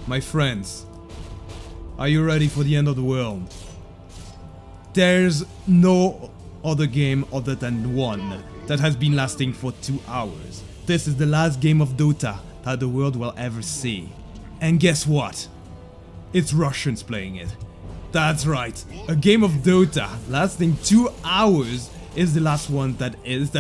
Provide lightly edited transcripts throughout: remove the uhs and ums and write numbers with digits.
My friends, are you ready for the end of the world? There's no other game other than one that has been lasting for 2 hours. This is the last game of Dota that the world will ever see. And guess what? It's Russians playing it. That's right, a game of Dota lasting 2 hours is the last one that is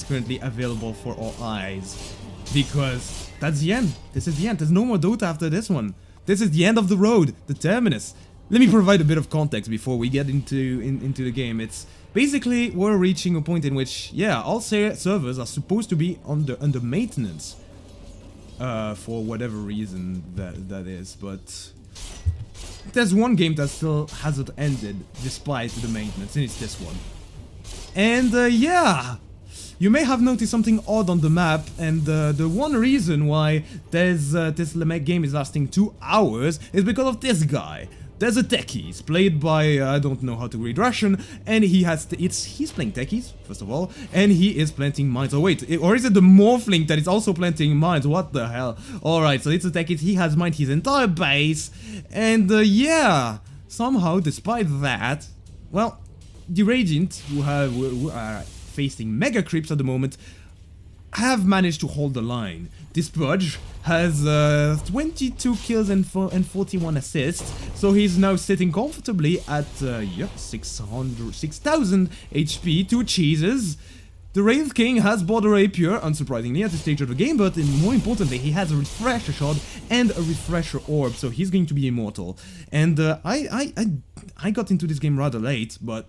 currently available for all eyes. Because that's the end. This is the end. There's no more Dota after this one. This is the end of the road, the terminus. Let me provide a bit of context before we get into the game. It's basically we're reaching a point in which, yeah, all servers are supposed to be under maintenance. For whatever reason that is, but there's one game that still hasn't ended despite the maintenance, and it's this one. And yeah, you may have noticed something odd on the map, and the one reason why this game is lasting 2 hours is because of this guy. There's a techies, played by, I don't know how to read Russian, and he's playing techies, first of all, and he is planting mines. Oh wait, or is it the Morphling that is also planting mines? What the hell? Alright, so it's a techies, he has mined his entire base, and yeah, somehow, despite that, well, the Radiant, who are facing mega creeps at the moment, have managed to hold the line. This Pudge has 22 kills and 41 assists, so he's now sitting comfortably at 6,000 HP, 2 cheeses. The Wraith King has bought a rapier, unsurprisingly, at this stage of the game, but more importantly, he has a refresher shot and a refresher orb, so he's going to be immortal. And I got into this game rather late, but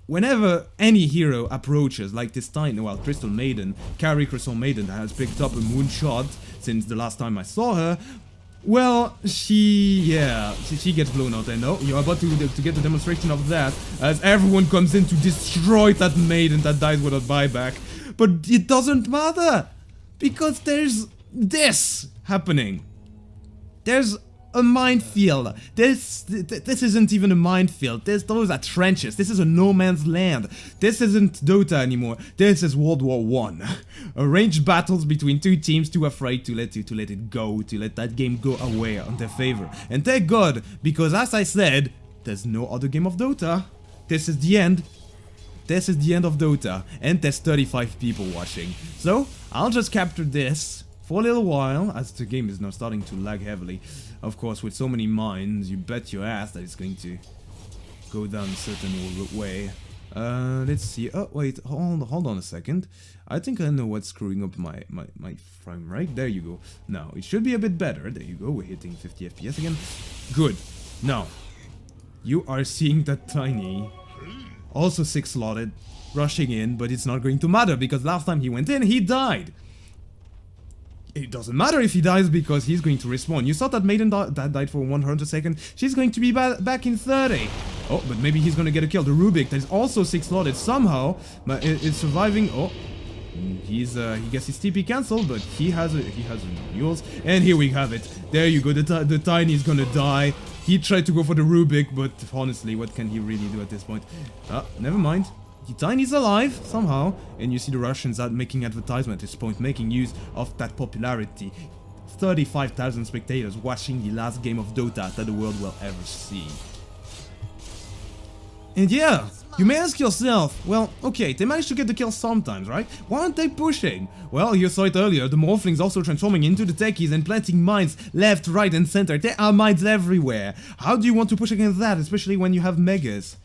whenever any hero approaches, like this time, well, Crystal Maiden, Carrie Crystal Maiden has picked up a moonshot since the last time I saw her, well, she gets blown out, and oh, you're about to get the demonstration of that, as everyone comes in to destroy that Maiden that dies without buyback. But it doesn't matter, because there's this happening. There's a minefield. This isn't even a minefield. Those are trenches. This is a no man's land. This isn't Dota anymore. This is World War I. Arranged battles between two teams too afraid to let it go, to let that game go away on their favor. And thank God, because as I said, there's no other game of Dota. This is the end. This is the end of Dota, and there's 35 people watching. So I'll just capture this for a little while, as the game is now starting to lag heavily. Of course, with so many mines, you bet your ass that it's going to go down a certain way. Let's see. Oh, wait, hold on a second. I think I know what's screwing up my frame rate. There you go. Now, it should be a bit better. There you go, we're hitting 50 FPS again. Good. Now, you are seeing that Tiny, also 6-slotted, rushing in, but it's not going to matter, because last time he went in, he died. It doesn't matter if he dies, because he's going to respawn. You saw that Maiden that died for 100 seconds. She's going to be back in 30. Oh, but maybe he's going to get a kill. The Rubik that is also 6-slotted somehow, but it's surviving. Oh, he gets his TP cancelled, but he has mules. And here we have it. There you go. The Tiny is gonna die. He tried to go for the Rubik, but honestly, what can he really do at this point? Never mind. The Tiny's alive, somehow, and you see the Russians are making advertisement at this point, making use of that popularity. 35,000 spectators watching the last game of Dota that the world will ever see. And yeah, you may ask yourself, well, okay, they managed to get the kill sometimes, right? Why aren't they pushing? Well, you saw it earlier, the Morphlings also transforming into the techies and planting mines left, right and center. There are mines everywhere. How do you want to push against that, especially when you have megas?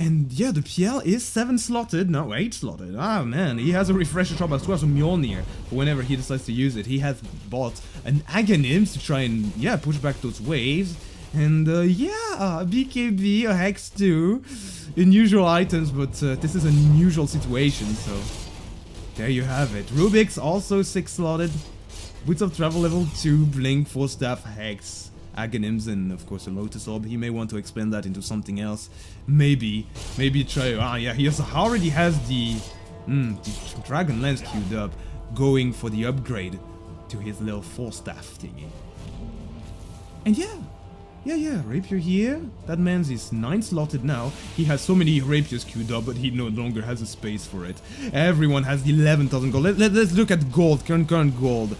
And yeah, the PL is 7-slotted, no, 8-slotted. Ah man, he has a refresher shop as well as a Mjolnir for whenever he decides to use it. He has bought an Aghanim's to try and, yeah, push back those waves. And yeah, BKB, a Hex too. Unusual items, but this is an unusual situation, so there you have it. Rubik's also 6-slotted. Boots of Travel level 2, Blink, 4-staff, Hex. Aghanim's, and of course a Lotus Orb. He may want to expand that into something else. Maybe try. Yeah, he already has the Dragon Lance queued up, going for the upgrade to his little 4-staff thingy. And yeah, Rapier here. That man's is 9-slotted now. He has so many Rapiers queued up, but he no longer has a space for it. Everyone has the 11,000 gold. Let's look at gold, current gold.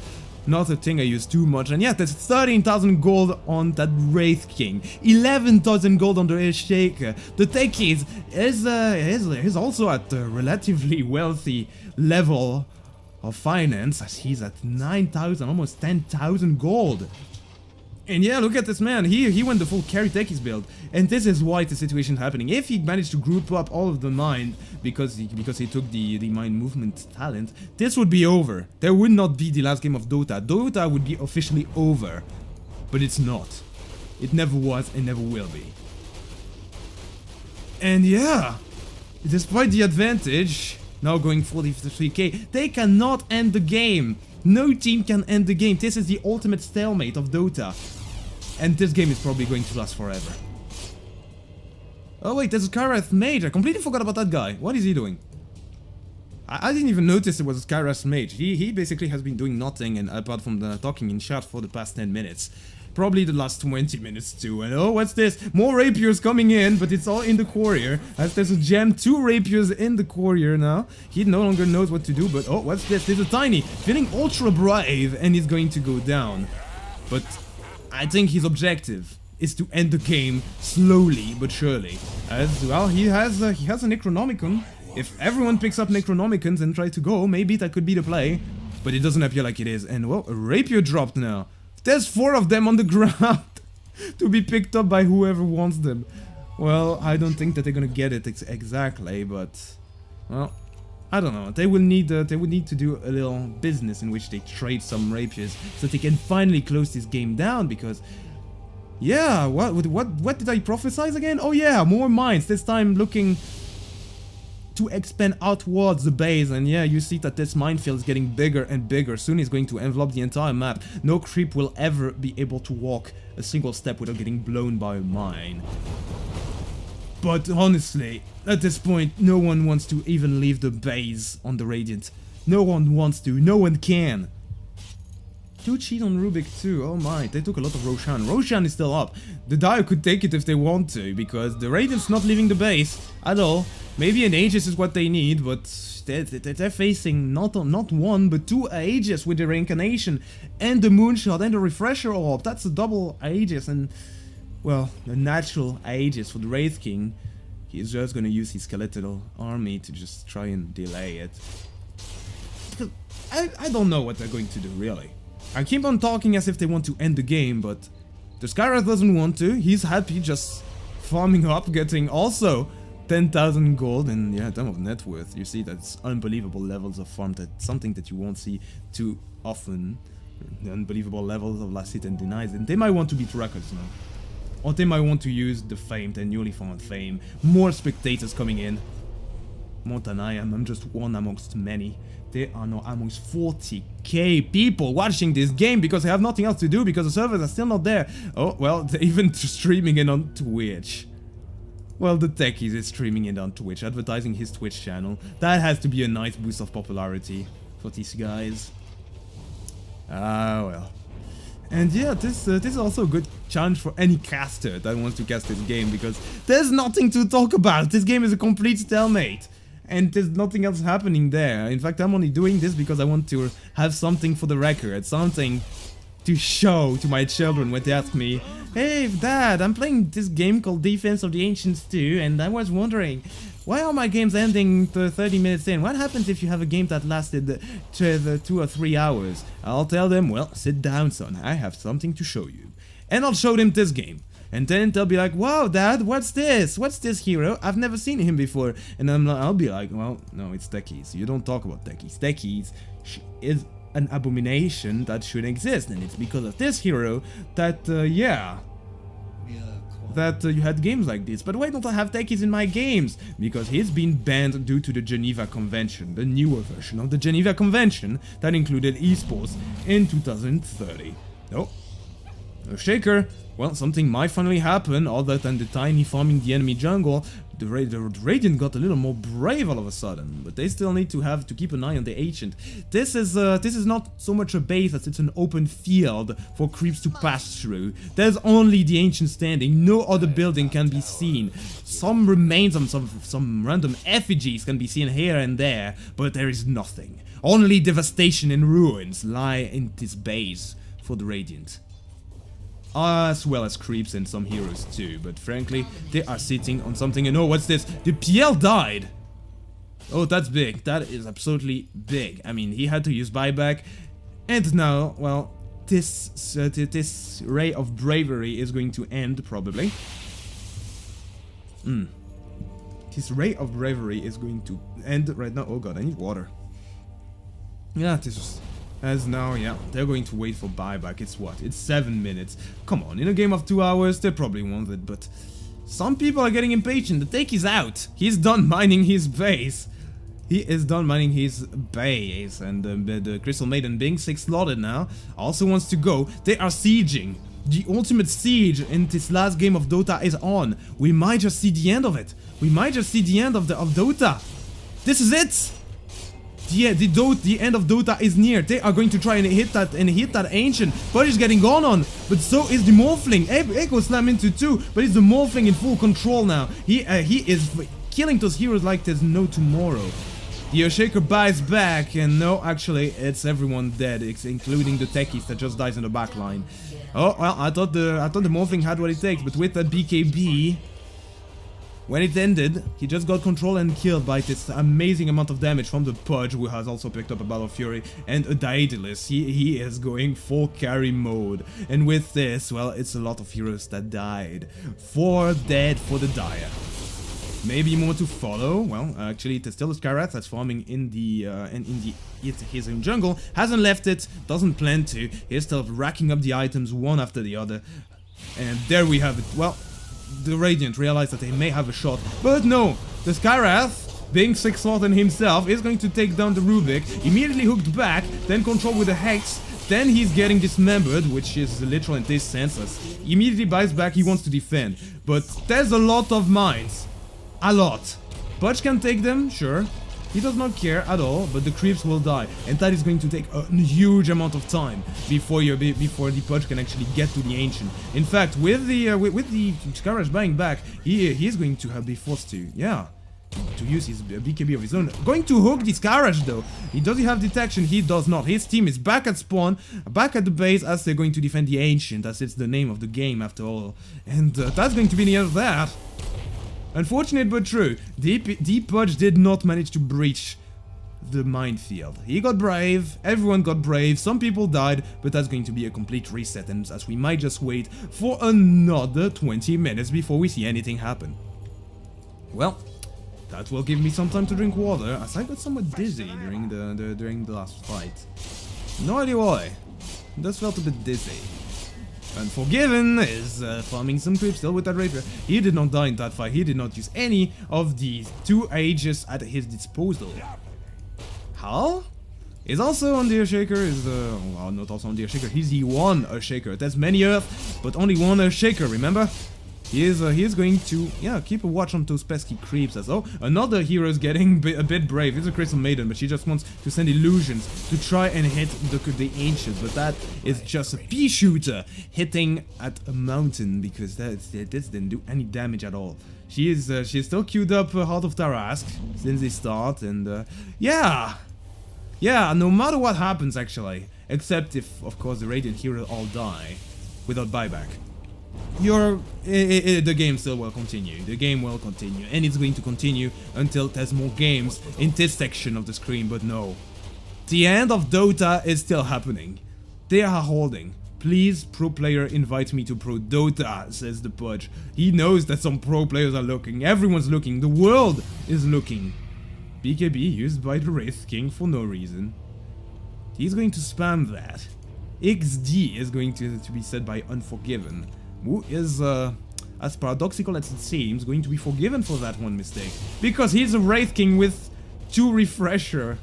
not a thing I use too much. And yeah, there's 13,000 gold on that Wraith King, 11,000 gold on the Shaker. The techies is also at a relatively wealthy level of finance, as he's at 9,000, almost 10,000 gold. And yeah, look at this man, he went the full carry techies build, and this is why the situation happening. If he managed to group up all of the mine, because he took the mine movement talent, this would be over. There would not be the last game of Dota. Dota would be officially over, but it's not. It never was and never will be. And yeah, despite the advantage, now going 43k, they cannot end the game. No team can end the game. This is the ultimate stalemate of Dota. And this game is probably going to last forever. Oh wait, there's a Skywrath Mage. I completely forgot about that guy. What is he doing? I didn't even notice it was a Skywrath Mage. He basically has been doing nothing and apart from the talking in chat for the past 10 minutes. Probably the last 20 minutes too. And oh, what's this? More rapiers coming in, but it's all in the courier. As there's a gem, 2 rapiers in the courier now. He no longer knows what to do, but oh, what's this? There's a tiny, feeling ultra brave, and he's going to go down. But I think his objective is to end the game slowly but surely. As well, he has a Necronomicon. If everyone picks up Necronomicons and tries to go, maybe that could be the play. But it doesn't appear like it is. And well, a rapier dropped now. There's 4 of them on the ground to be picked up by whoever wants them. Well, I don't think that they're gonna get it exactly, but well, I don't know. They would need to do a little business in which they trade some rapiers so they can finally close this game down. Because yeah, what did I prophesize again? Oh yeah, more mines. This time looking to expand outwards the base, and yeah, you see that this minefield is getting bigger and bigger. Soon it's going to envelop the entire map. No creep will ever be able to walk a single step without getting blown by a mine. But honestly, at this point, no one wants to even leave the base on the Radiant. No one wants to, no one can. 2 cheat on Rubik too, oh my, they took a lot of Roshan. Roshan is still up. The Dire could take it if they want to, because the Radiant's not leaving the base at all. Maybe an Aegis is what they need, but they're facing not 1, but 2 Aegis with the Reincarnation and the Moonshot and the Refresher Orb. That's a double Aegis, and well, a natural Aegis for the Wraith King. He's just gonna use his skeletal army to just try and delay it. I don't know what they're going to do, really. I keep on talking as if they want to end the game, but the Skywrath doesn't want to. He's happy just farming up, getting also 10,000 gold, and yeah, in terms of net worth, you see that's unbelievable levels of farm. That's something that you won't see too often. The unbelievable levels of last hit and denies, and they might want to beat records now. Or they might want to use the fame, the newly found fame. More spectators coming in. More than I am. I'm just one amongst many. There are now almost 40k people watching this game because they have nothing else to do because the servers are still not there. Oh, well, they're even streaming it on Twitch. Well, the techies is streaming it on Twitch, advertising his Twitch channel. That has to be a nice boost of popularity for these guys. Ah, well. And yeah, this is also a good challenge for any caster that wants to cast this game, because there's nothing to talk about. This game is a complete stalemate. And there's nothing else happening there. In fact, I'm only doing this because I want to have something for the record. Something to show to my children when they ask me, "Hey, Dad, I'm playing this game called Defense of the Ancients 2, and I was wondering, why are my games ending 30 minutes in? What happens if you have a game that lasted 2 or 3 hours? I'll tell them, well, sit down, son, I have something to show you. And I'll show them this game. And then they'll be like, wow, Dad, what's this? What's this hero? I've never seen him before. And I'll be like, well, no, it's techies. You don't talk about techies. Techies is an abomination that shouldn't exist. And it's because of this hero that, you had games like this. But why don't I have techies in my games? Because he's been banned due to the Geneva Convention, the newer version of the Geneva Convention that included esports in 2030. Oh, a shaker. Well, something might finally happen other than the tiny farming the enemy jungle. The Radiant got a little more brave all of a sudden, but they still need to keep an eye on the Ancient. This is not so much a base as it's an open field for creeps to pass through. There's only the Ancient standing, no other building can be seen. Some remains of some random effigies can be seen here and there, but there is nothing. Only devastation and ruins lie in this base for the Radiant. As well as creeps and some heroes too, but frankly, they are sitting on something. And oh, what's this? The PL died! Oh, that's big. That is absolutely big. I mean, he had to use buyback, and now, well, this ray of bravery is going to end, probably. This ray of bravery is going to end right now. Oh god, I need water. Yeah, this is... As now, yeah, they're going to wait for buyback. It's what? It's 7 minutes. Come on, in a game of 2 hours, they probably want it, but some people are getting impatient. The take is out. He's done mining his base. He is done mining his base, and the Crystal Maiden being 6 slotted now also wants to go. They are sieging. The ultimate siege in this last game of Dota is on. We might just see the end of it. We might just see the end of Dota. This is it. The end of Dota is near. They are going to try and hit that Ancient. Pudge is getting gone on, but so is the Morphling. Echo Slam into 2, but it's the Morphling in full control now. He is killing those heroes like there's no tomorrow. The Earthshaker buys back, and no, actually, it's everyone dead, including the techies that just dies in the back line. Oh well, I thought the Morphling had what it takes, but with that BKB. When it ended, he just got controlled and killed by this amazing amount of damage from the Pudge, who has also picked up a Battle Fury, and a Daedalus. He is going full carry mode. And with this, well, it's a lot of heroes that died. 4 dead for the Dire. Maybe more to follow. Well, actually, it's still a Skarath that's farming in his own jungle. Hasn't left it, doesn't plan to. He's still racking up the items one after the other. And there we have it. Well, the Radiant realize that they may have a shot, but no, the Skarath, being 6 slotted himself, is going to take down the Rubik, immediately hooked back, then controlled with a Hex, then he's getting dismembered, which is literal in this sense, as he immediately buys back, he wants to defend, but there's a lot of mines, a lot. Pudge can take them, sure. He does not care at all, but the creeps will die, and that is going to take a huge amount of time before the Pudge can actually get to the Ancient. In fact, with the Scarage buying back, he is going to be forced to use his BKB of his own. Going to hook the Scarage though. Does he have detection? He does not. His team is back at spawn, back at the base, as they're going to defend the Ancient, as it's the name of the game after all. And that's going to be the end of that. Unfortunate but true, Deep Pudge did not manage to breach the minefield. He got brave, everyone got brave, some people died, but that's going to be a complete reset, and as we might just wait for another 20 minutes before we see anything happen. Well, that will give me some time to drink water, as I got somewhat dizzy during the last fight. No idea why. Just felt a bit dizzy. Unforgiven is farming some creeps still with that rapier. He did not die in that fight. He did not use any of these 2 ages at his disposal. Hal is also on the Earthshaker. Well, not also on the Earthshaker. He's the one Earthshaker. There's many Earth, but only one Earthshaker. Remember? He is going to, keep a watch on those pesky creeps as well. Another hero is getting a bit brave. It's a Crystal Maiden, but she just wants to send illusions to try and hit the Ancient. But that is just a pea shooter hitting at a mountain, because this didn't do any damage at all. She's still queued up Heart of Tarask since the start, and yeah, no matter what happens actually, except if of course the Radiant heroes all die without buyback. The game still will continue. The game will continue, and it's going to continue until there's more games in this section of the screen. But no, the end of Dota is still happening. They are holding. Please, pro player, invite me to pro Dota, says the Pudge. He knows that some pro players are looking. Everyone's looking. The world is looking. BKB used by the Wraith King for no reason. He's going to spam that. XD is going to be said by Unforgiven, who is, as paradoxical as it seems, going to be forgiven for that one mistake. Because he's a Wraith King with 2 refresher.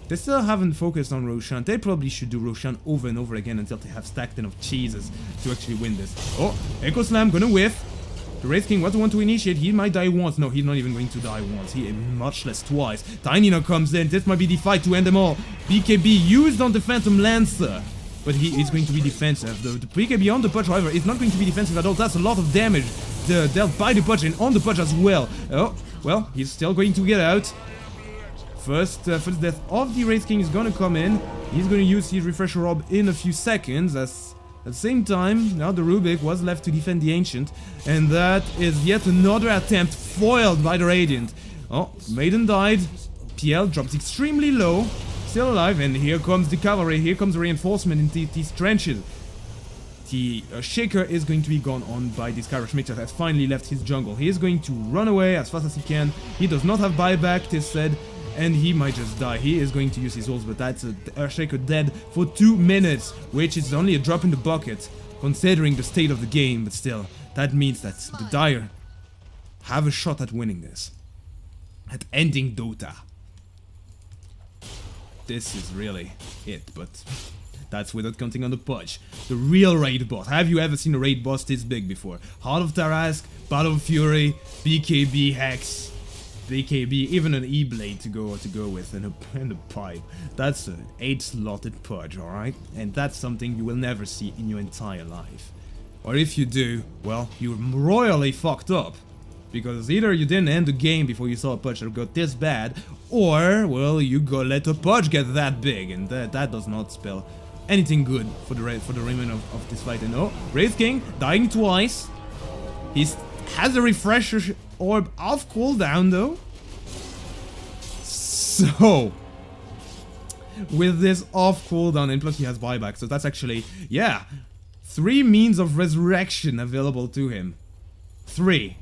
They still haven't focused on Roshan. They probably should do Roshan over and over again until they have stacked enough cheeses to actually win this. Oh, Echo Slam gonna whiff. The Wraith King was the one to initiate. He might die once. No, he's not even going to die once. He much less twice. Tiny now comes in. This might be the fight to end them all. BKB used on the Phantom Lancer. But he is going to be defensive. The BKB on the Pudge, however, is not going to be defensive at all. That's a lot of damage dealt by the Pudge and on the Pudge as well. Oh, well, he's still going to get out. First death of the Wraith King is gonna come in. He's gonna use his Refresher Orb in a few seconds. At the same time, now the Rubik was left to defend the Ancient. And that is yet another attempt foiled by the Radiant. Oh, Maiden died. PL drops extremely low. Still alive, and here comes the cavalry, here comes the reinforcement in these trenches. The Shaker is going to be gone on by this Kairos Mixer that has finally left his jungle. He is going to run away as fast as he can. He does not have buyback, tis said, and he might just die. He is going to use his ults, but that's a Shaker dead for 2 minutes, which is only a drop in the bucket, considering the state of the game, but still, that means that the Dire have a shot at winning this. At ending Dota. This is really it, but that's without counting on the Pudge. The real raid boss. Have you ever seen a raid boss this big before? Heart of Tarask, Battle of Fury, BKB Hex, BKB, even an E-Blade to go with, and a pipe. That's an 8-slotted Pudge, alright? And that's something you will never see in your entire life. Or if you do, well, you're royally fucked up. Because either you didn't end the game before you saw a Pudge that got this bad, or, well, you go let a Pudge get that big, and that does not spell anything good for the remainder of this fight. And oh, Wraith King dying twice. He has a Refresher Orb off cooldown though. So, with this off cooldown, and plus he has buyback, so that's actually, yeah, 3 means of resurrection available to him. 3.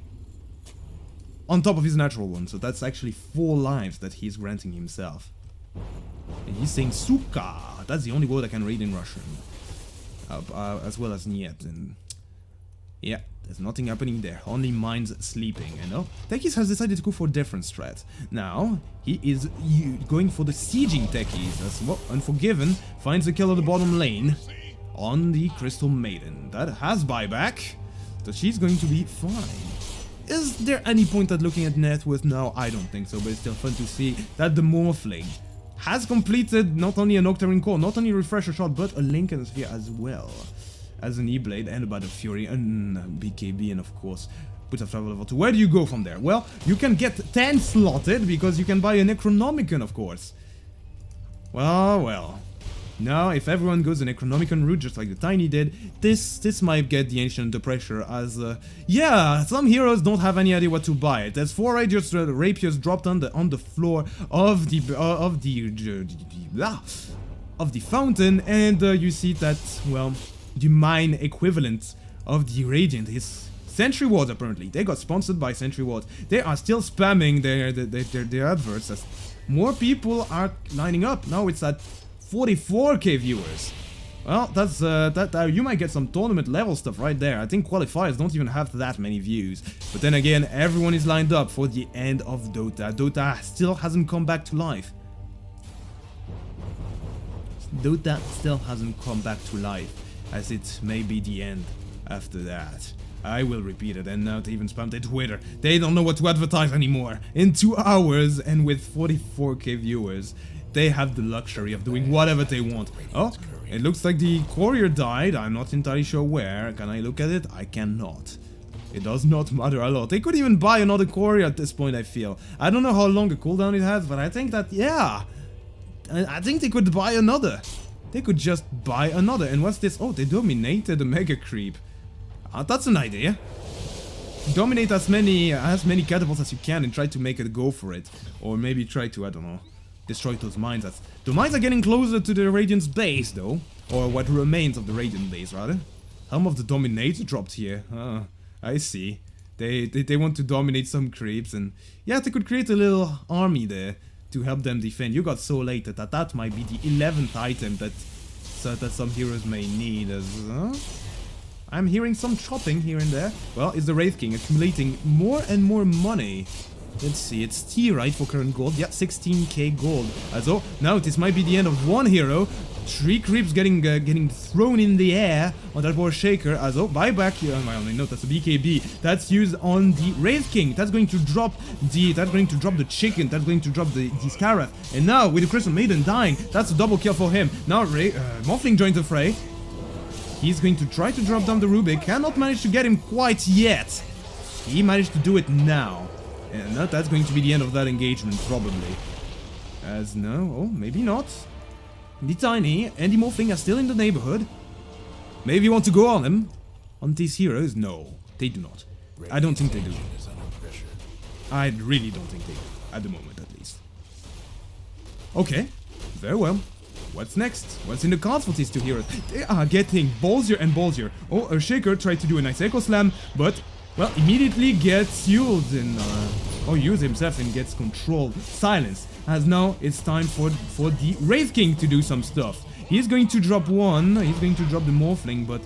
On top of his natural one, so that's actually 4 lives that he's granting himself. And he's saying Suka. That's the only word I can read in Russian. As well as Niet. And yeah, there's nothing happening there. Only minds sleeping. And oh, Techies has decided to go for a different strat. Now, he is going for the sieging Techies. As well, Unforgiven finds a kill at the bottom lane on the Crystal Maiden. That has buyback, so she's going to be fine. Is there any point at looking at net worth? No, I don't think so, but it's still fun to see that the Morphling has completed not only an Octarine Core, not only a Refresher Shot, but a Lincoln Sphere as well. As an E-Blade and a Battle of Fury and BKB, and of course, put a travel level 2. Where do you go from there? Well, you can get 10 slotted because you can buy a Necronomicon, of course. Well. Now, if everyone goes an Necronomicon route, just like the Tiny did, this might get the Ancient under pressure, as, yeah, some heroes don't have any idea what to buy. There's 4 rapiers dropped on the floor of the fountain, and you see that, well, the mine equivalent of the Radiant is Sentry Wards, apparently. They got sponsored by Sentry Wards. They are still spamming their adverts, as more people are lining up. Now it's at 44k viewers. Well, that's you might get some tournament level stuff right there. I think qualifiers don't even have that many views. But then again, everyone is lined up for the end of Dota. Dota still hasn't come back to life. Dota still hasn't come back to life, as it may be the end after that. I will repeat it, and now they even spam their Twitter. They don't know what to advertise anymore. In 2 hours and with 44k viewers, they have the luxury of doing whatever they want. Oh, it looks like the courier died. I'm not entirely sure where. Can I look at it? I cannot. It does not matter a lot. They could even buy another courier at this point, I feel. I don't know how long a cooldown it has, but I think that, yeah. I think they could buy another. They could just buy another. And what's this? Oh, they dominated the Mega Creep. That's an idea. Dominate as many catapults as you can and try to make it go for it. Or maybe try to, I don't know, destroy those mines. The mines are getting closer to the Radiant's base, though. Or what remains of the Radiant base, rather. Helm of the Dominator dropped here. I see. They want to dominate some creeps, and yeah, they could create a little army there to help them defend. You got so late that might be the 11th item that some heroes may need. As I'm hearing some chopping here and there. Well, it's the Wraith King accumulating more and more money. Let's see, it's T, right, for current gold? Yeah, 16k gold. So, now this might be the end of one hero. 3 creeps getting thrown in the air on that poor Shaker. As buyback. I only note that's a BKB. That's used on the Wraith King. That's going to drop the chicken. That's going to drop the Scarab. And now with the Crystal Maiden dying, that's a double kill for him. Now Morphling joins the fray. He's going to try to drop down the Rubik. Cannot manage to get him quite yet. He managed to do it now. And that's going to be the end of that engagement, probably. As no, maybe not. The Tiny and the Morphling are still in the neighborhood. Maybe you want to go on him. On these heroes? No, they do not. I don't think they do. I really don't think they do. At the moment, at least. Okay, very well. What's next? What's in the cards for these 2 heroes? They are getting ballsier and ballsier. A Shaker tried to do a nice Echo Slam, but, well, immediately gets used in, or used himself and gets controlled. Silence. As now it's time for the Wraith King to do some stuff. He's going to drop one, he's going to drop the Morphling, but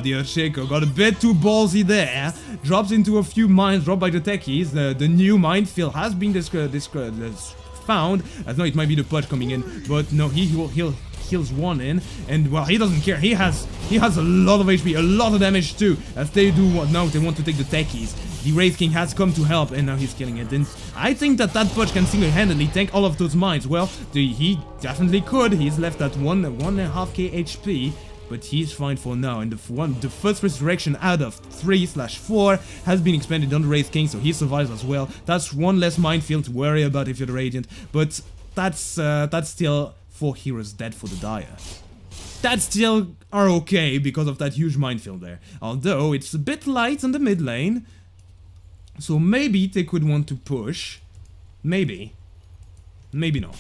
the Shaker got a bit too ballsy there. Drops into a few mines dropped by the techies. The new minefield has been found. As now it might be the Pudge coming in, but no, he'll kills one in, and well, he doesn't care. He has a lot of HP, a lot of damage too, as they do what now, they want to take the techies. The Wraith King has come to help, and now he's killing it. And I think that Pudge can single-handedly tank all of those mines. Well, he definitely could. He's left at 1.5k HP, but he's fine for now. And the first resurrection out of 3/4 has been expended on the Wraith King, so he survives as well. That's one less minefield to worry about if you're the Radiant, but that's still 4 heroes dead for the Dire. That still are okay because of that huge minefield there. Although it's a bit light on the mid lane. So maybe they could want to push. Maybe. Maybe not.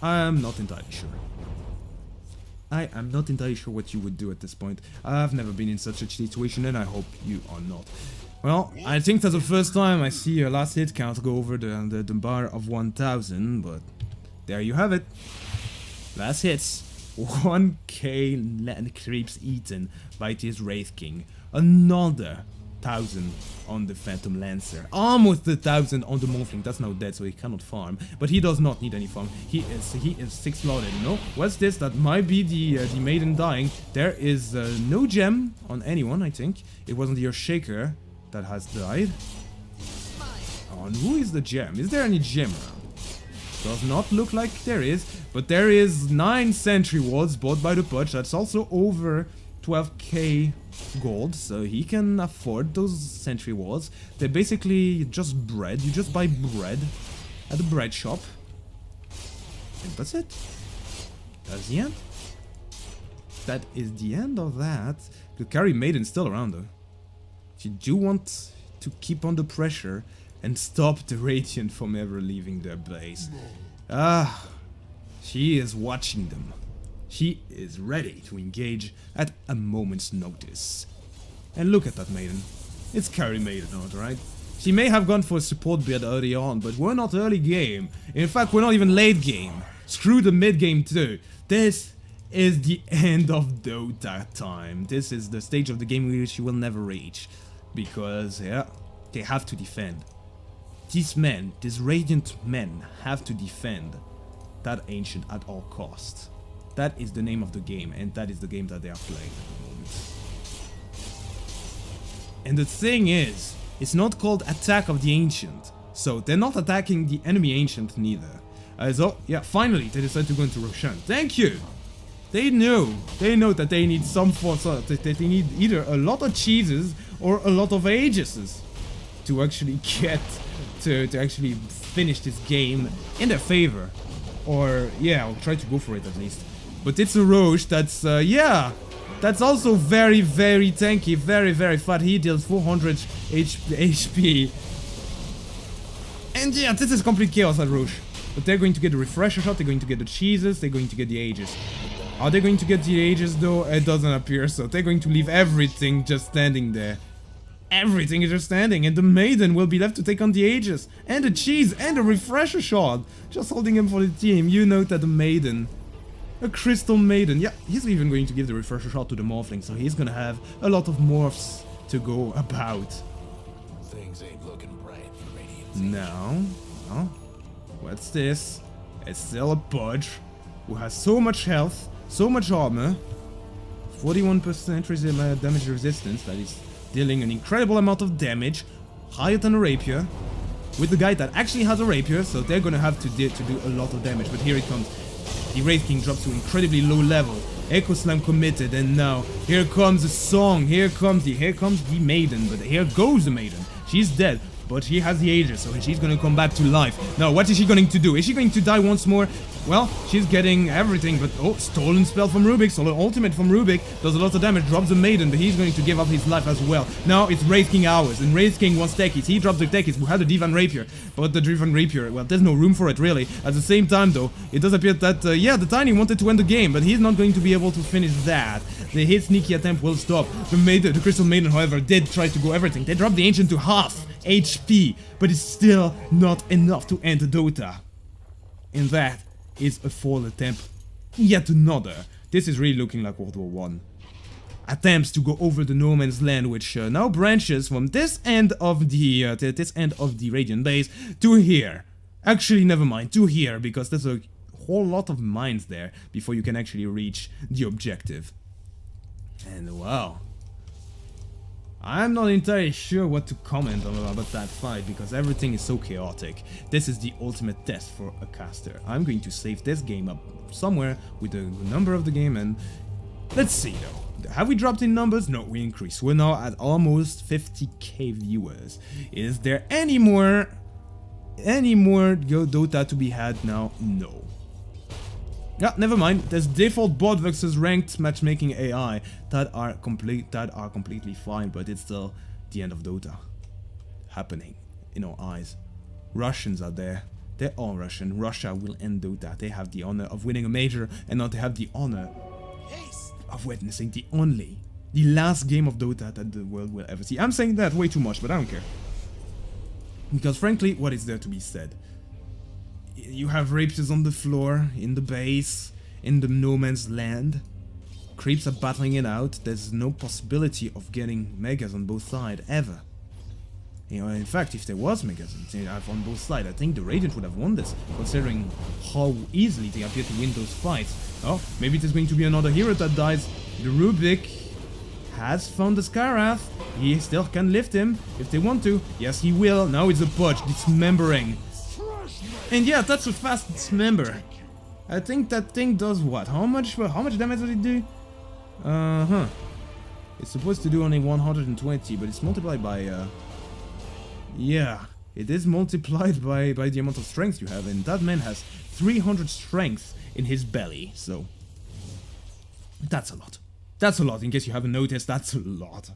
I'm not entirely sure. I am not entirely sure what you would do at this point. I've never been in such a situation, and I hope you are not. Well, I think that's the first time I see a last hit count go over the bar of 1000, but there you have it. Last hits. 1k land creeps eaten by this Wraith King. Another 1000 on the Phantom Lancer. Almost 1000 on the Morphling. That's now dead, so he cannot farm. But he does not need any farm. He is 6 loaded. No, what's this? That might be the Maiden dying. There is no gem on anyone, I think. It wasn't your Shaker that has died. Oh, and who is the gem? Is there any gem around? Does not look like there is, but there is 9 sentry wards bought by the Pudge. That's also over 12k gold, so he can afford those sentry wards. They're basically just bread. You just buy bread at the bread shop, and that's it. That's the end. That is the end of that. The carry Maiden's still around though. You do want to keep under pressure and stop the Radiant from ever leaving their base. She is watching them. She is ready to engage at a moment's notice. And look at that Maiden. It's carry Maiden, alright? She may have gone for a support build early on, but we're not early game. In fact, we're not even late game. Screw the mid game too. This is the end of Dota time. This is the stage of the game which you will never reach. Because, yeah, they have to defend. These men, these Radiant men, have to defend that Ancient at all costs. That is the name of the game, and that is the game that they are playing at the moment. And the thing is, it's not called Attack of the Ancient, so they're not attacking the enemy Ancient neither. So, yeah, finally they decided to go into Roshan. Thank you! They know that they need some force, that they need either a lot of cheeses or a lot of Aegises to actually get to actually finish this game in their favor. Or, yeah, I'll try to go for it at least. But it's a Roche that's, yeah, that's also very, very tanky, very, very fat. He deals 400 HP. And yeah, this is complete chaos at Roche. But they're going to get the refresher shot, they're going to get the cheeses, they're going to get the Aegis. Are they going to get the Aegis though? It doesn't appear so. They're going to leave everything just standing there. Everything is just standing, and the Maiden will be left to take on the Aegis, and the cheese, and the refresher shot. Just holding him for the team. You note that the Maiden, a Crystal Maiden, yeah, he's even going to give the refresher shot to the Morphling, so he's gonna have a lot of morphs to go about. Things ain't looking bright for Radiant. No. Oh, what's this? It's still a Pudge. who has so much health, so much armor, 41% damage resistance, that is dealing an incredible amount of damage, higher than a rapier, with the guy that actually has a rapier, so they're gonna have to do a lot of damage. But here it comes. The Wraith King drops to incredibly low level. Echo Slam committed, and now here comes the song. Here comes the maiden, but here goes the maiden. She's dead, but she has the Aegis, so she's gonna come back to life. Now, what is she going to do? Is she going to die once more? Well, she's getting everything, but oh, stolen spell from Rubik, stolen ultimate from Rubik, does a lot of damage, drops the maiden, but he's going to give up his life as well. Now it's Wraith King hours, and Wraith King wants techies. He drops the techies, who had a Divan Rapier, but the Divan Rapier, well, there's no room for it really. At the same time though, it does appear that, yeah, the Tiny wanted to end the game, but he's not going to be able to finish that. The hit sneaky attempt will stop. The Crystal Maiden, however, did try to go everything. They dropped the Ancient to half HP, but it's still not enough to end the Dota. And that is a fall attempt. Yet another. This is really looking like World War I. Attempts to go over the no man's land, which now branches from this end of the Radiant base to here. Actually, never mind, to here, because there's a whole lot of mines there before you can actually reach the objective. And wow. I'm not entirely sure what to comment on about that fight, because everything is so chaotic. This is the ultimate test for a caster. I'm going to save this game up somewhere with the number of the game, and let's see though. Have we dropped in numbers? No, we increased. We're now at almost 50k viewers. Is there any more Dota to be had now? No. Yeah, never mind. There's default bot versus ranked matchmaking AI that are completely fine, but it's still the end of Dota happening in our eyes. Russians are there. They're all Russian. Russia will end Dota. They have the honor of winning a major, and now they have the honor of witnessing the last game of Dota that the world will ever see. I'm saying that way too much, but I don't care. Because frankly, what is there to be said? You have rapiers on the floor, in the base, in the no man's land. Creeps are battling it out. There's no possibility of getting megas on both sides, ever. You know, in fact, if there was megas on both sides, I think the Radiant would have won this, considering how easily they appear to win those fights. Oh, maybe there's going to be another hero that dies. The Rubik has found the Skarath. He still can lift him if they want to. Yes, he will. Now it's a Pudge, dismembering. And yeah, that's a fast dismember. I think that thing does what? How much damage does it do? It's supposed to do only 120, but it's multiplied by yeah, it is multiplied by the amount of strength you have, and that man has 300 strength in his belly, so that's a lot. That's a lot, in case you haven't noticed, that's a lot.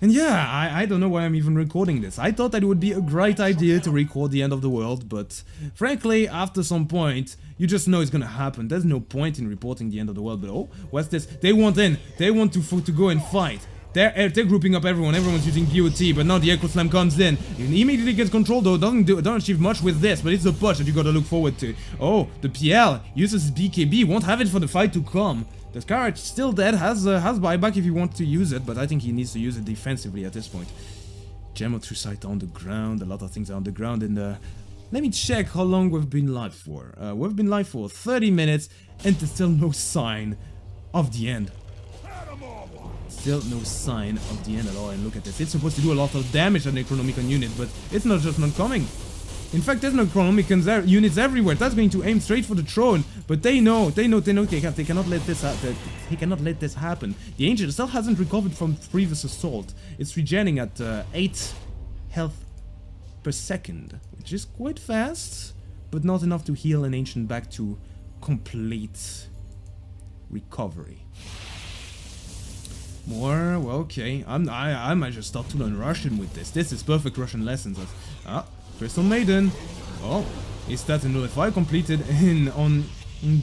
And yeah, I don't know why I'm even recording this. I thought that it would be a great idea to record the end of the world, but frankly, after some point, you just know it's gonna happen. There's no point in reporting the end of the world, but oh, what's this? They want in. They want to go and fight. They're grouping up everyone. Everyone's using BOT, but now the Echo Slam comes in. He immediately gets control though. Don't achieve much with this, but it's a push that you gotta look forward to. Oh, the PL uses his BKB. Won't have it for the fight to come. The Scarage still dead, has buyback if you want to use it, but I think he needs to use it defensively at this point. Gem of True Sight on the ground, a lot of things are on the ground, and let me check how long we've been live for. We've been live for 30 minutes, and there's still no sign of the end. Still no sign of the end at all, and look at this. It's supposed to do a lot of damage on the Necronomicon unit, but it's not just not coming. In fact, there's no Necronomicon units everywhere. That's going to aim straight for the throne, but they cannot let this happen. The Ancient still hasn't recovered from previous assault. It's regenerating at 8 health per second, which is quite fast, but not enough to heal an Ancient back to complete recovery. More, well, okay. I might just start to learn Russian with this. This is perfect Russian lessons. Crystal Maiden. Oh, is that a nullify completed on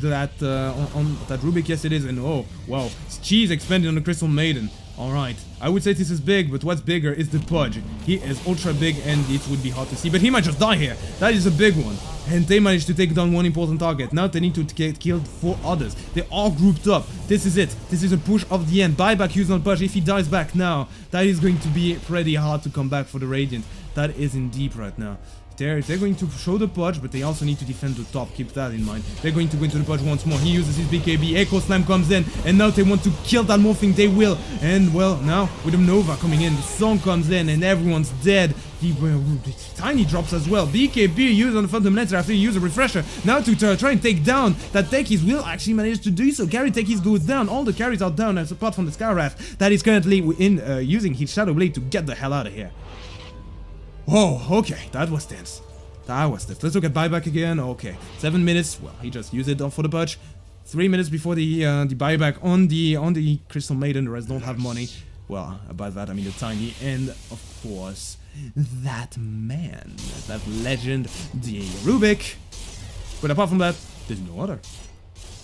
that Rubik? Yes, it is. And oh, wow, cheese expanded on the Crystal Maiden. All right, I would say this is big, but what's bigger is the Pudge. He is ultra big, and it would be hard to see, but he might just die here. That is a big one. And they managed to take down one important target. Now they need to get killed 4 others. They're all grouped up. This is it. This is a push of the end. Buyback used on Pudge. If he dies back now, that is going to be pretty hard to come back for the Radiant. That is in deep right now. They're going to show the Pudge, but they also need to defend the top. Keep that in mind. They're going to go into the Pudge once more. He uses his BKB. Echo Slam comes in, and now they want to kill that Morphling. They will. And, well, now with the Nova coming in, the Song comes in, and everyone's dead. Tiny drops as well. BKB used on the Phantom Lancer after he used a refresher. Now to try and take down that techies will actually manage to do so. Carry techies goes down. All the carries are down, as apart from the Skywrath that is currently using his Shadow Blade to get the hell out of here. Whoa, okay, that was tense. That was tense. Let's look at buyback again. Okay, 7 minutes. Well, he just used it for the Pudge. 3 minutes before the buyback on the Crystal Maiden. The rest don't have money. Well, by that I mean the Tiny, and of course that man, that legend, the Rubik. But apart from that, there's no other.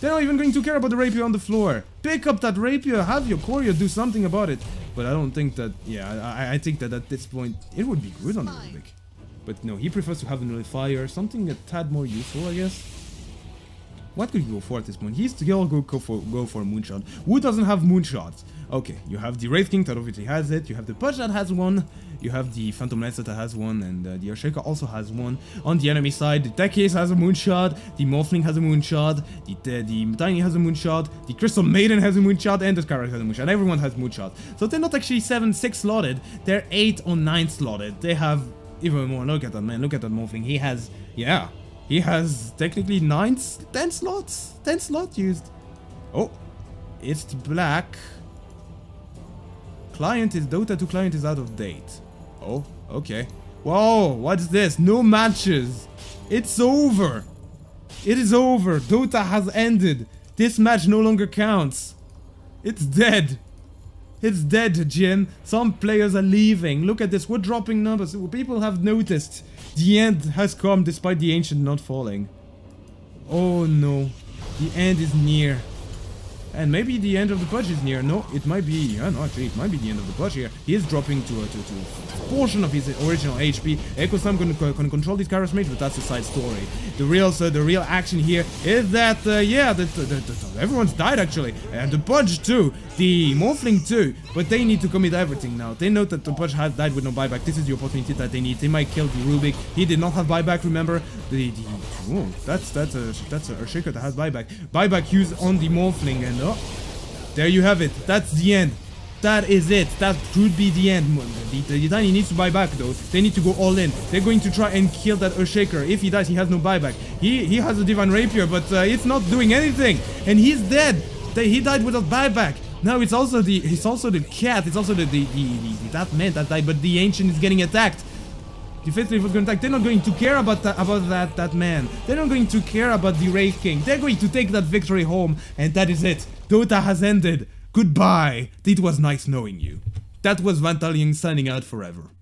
They're not even going to care about the rapier on the floor. Pick up that rapier, have your courier do something about it. But I don't think that, yeah, I think that at this point it would be good on the Rubik. But no, he prefers to have the nullifier, something a tad more useful, I guess. What could you go for at this point? He's still go for a Moonshot. Who doesn't have Moonshots? Okay, you have the Wraith King that obviously has it, you have the Pudge that has one, you have the Phantom Lancer that has one, and the Earthshaker also has one. On the enemy side, the techies has a Moonshot, the Morphling has a Moonshot, the Tiny has a Moonshot, the Crystal Maiden has a Moonshot, and the Skywrath has a Moonshot. Everyone has Moonshot. So they're not actually 6 slotted, they're 8 or 9 slotted. They have even more. Look at that man, look at that Morphling. He has, yeah, he has technically 10 slots. 10 slots used. Oh, it's black. Client is Dota 2 client is out of date. Oh, okay. Whoa, what's this? No matches. It's over. It is over. Dota has ended. This match no longer counts. It's dead. It's dead, Jin. Some players are leaving. Look at this. We're dropping numbers. People have noticed. The end has come despite the Ancient not falling. Oh no. The end is near. And maybe the end of the Pudge is near. No, it might be. Yeah, no, actually, it might be the end of the Pudge here. He is dropping to a portion of his original HP. Echo Slam can control this Kairos Mage, but that's a side story. The real action here is that, everyone's died actually. And the Pudge too. The Morphling too. But they need to commit everything now. They know that the Pudge has died with no buyback. This is the opportunity that they need. They might kill the Rubik. He did not have buyback, remember? Oh, that's a Earthshaker that has buyback. Buyback used on the Morphling, and oh, there you have it. That's the end. That is it. That could be the end. The Tiny needs to buy back though. They need to go all in. They're going to try and kill that Earthshaker. If he dies, he has no buyback. He has a Divine Rapier, but it's not doing anything. And he's dead. He died without buyback. Now it's also the cat. It's also that man that died, but the Ancient is getting attacked. The Faithful was going to attack. They're not going to care about that man. They're not going to care about the Wraith King. They're going to take that victory home, and that is it. Dota has ended. Goodbye. It was nice knowing you. That was Vantalion signing out forever.